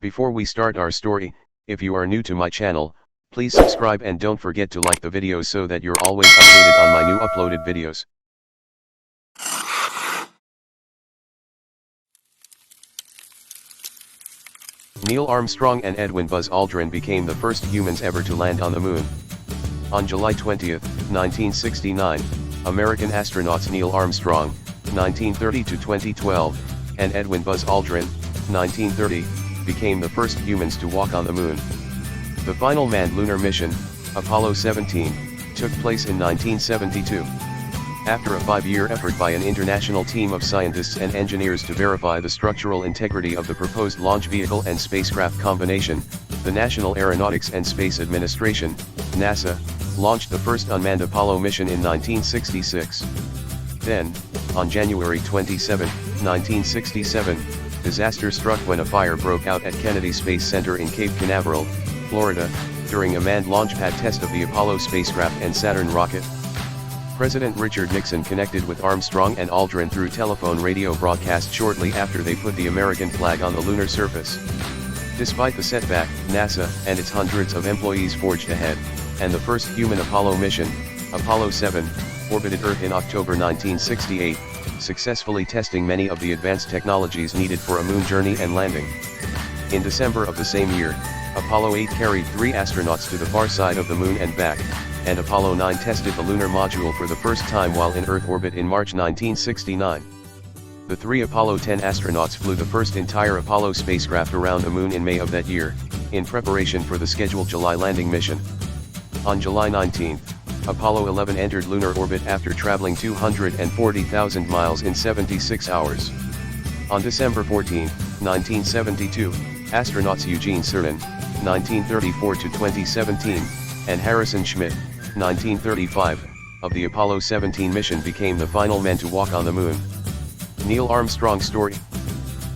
Before we start our story, if you are new to my channel, please subscribe and don't forget to like the videos so that you're always updated on my new uploaded videos. Neil Armstrong and Edwin Buzz Aldrin became the first humans ever to land on the moon. On July 20, 1969, American astronauts Neil Armstrong, 1930 to 2012, and Edwin Buzz Aldrin, 1930, became the first humans to walk on the moon. The final manned lunar mission, Apollo 17, took place in 1972. After a 5-year effort by an international team of scientists and engineers to verify the structural integrity of the proposed launch vehicle and spacecraft combination, the National Aeronautics and Space Administration, NASA, launched the first unmanned Apollo mission in 1966. Then, on January 27, 1967, disaster struck when a fire broke out at Kennedy Space Center in Cape Canaveral, Florida, during a manned launchpad test of the Apollo spacecraft and Saturn rocket. President Richard Nixon connected with Armstrong and Aldrin through telephone radio broadcast shortly after they put the American flag on the lunar surface. Despite the setback, NASA and its hundreds of employees forged ahead, and the first human Apollo mission, Apollo 7, orbited Earth in October 1968, successfully testing many of the advanced technologies needed for a moon journey and landing. In December of the same year, Apollo 8 carried 3 astronauts to the far side of the moon and back, and Apollo 9 tested the lunar module for the first time while in Earth orbit in March 1969. The 3 Apollo 10 astronauts flew the first entire Apollo spacecraft around the moon in May of that year, in preparation for the scheduled July landing mission. On July 19, Apollo 11 entered lunar orbit after traveling 240,000 miles in 76 hours. On December 14, 1972, astronauts Eugene Cernan, 1934 to 2017, and Harrison Schmitt, 1935, of the Apollo 17 mission became the final men to walk on the moon. Neil Armstrong's story.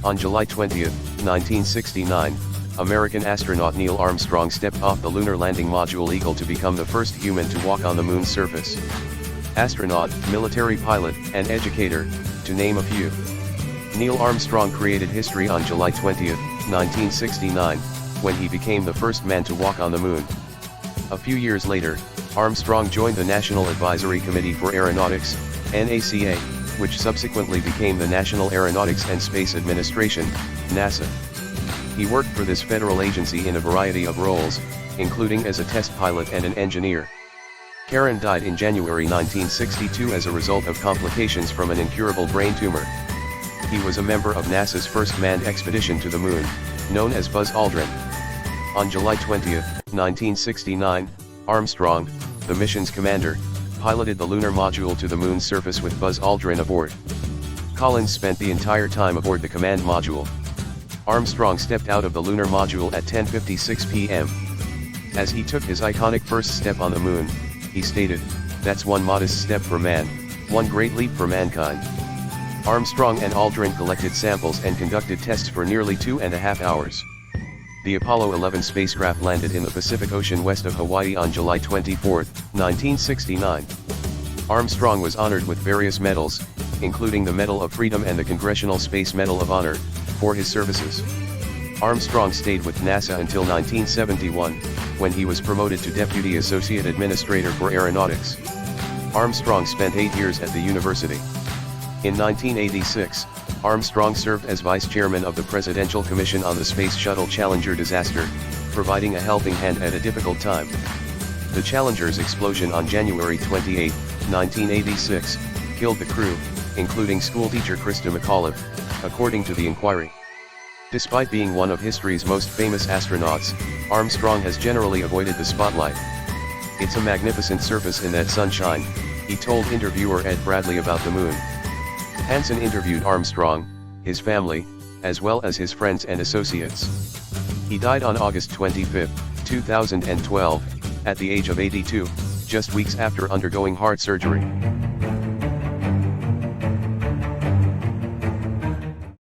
On July 20, 1969, American astronaut Neil Armstrong stepped off the lunar landing module Eagle to become the first human to walk on the moon's surface. Astronaut, military pilot, and educator, to name a few. Neil Armstrong created history on July 20, 1969, when he became the first man to walk on the moon. A few years later, Armstrong joined the National Advisory Committee for Aeronautics, NACA, which subsequently became the National Aeronautics and Space Administration, NASA. He worked for this federal agency in a variety of roles, including as a test pilot and an engineer. Karen died in January 1962 as a result of complications from an incurable brain tumor. He was a member of NASA's first manned expedition to the moon, known as Buzz Aldrin. On July 20, 1969, Armstrong, the mission's commander, piloted the lunar module to the moon's surface with Buzz Aldrin aboard. Collins spent the entire time aboard the command module. Armstrong stepped out of the lunar module at 10:56 p.m. As he took his iconic first step on the moon, he stated, "That's one modest step for man, one great leap for mankind." Armstrong and Aldrin collected samples and conducted tests for nearly 2.5 hours. The Apollo 11 spacecraft landed in the Pacific Ocean west of Hawaii on July 24, 1969. Armstrong was honored with various medals, including the Medal of Freedom and the Congressional Space Medal of Honor, for his services. Armstrong stayed with NASA until 1971, when he was promoted to Deputy Associate Administrator for Aeronautics. Armstrong spent 8 years at the university. In 1986, Armstrong served as Vice Chairman of the Presidential Commission on the Space Shuttle Challenger disaster, providing a helping hand at a difficult time. The Challenger's explosion on January 28, 1986, killed the crew, including schoolteacher Krista McAuliffe, according to the inquiry. Despite being one of history's most famous astronauts, Armstrong has generally avoided the spotlight. "It's a magnificent surface in that sunshine," he told interviewer Ed Bradley about the moon. Hansen interviewed Armstrong, his family, as well as his friends and associates. He died on August 25, 2012, at the age of 82, just weeks after undergoing heart surgery.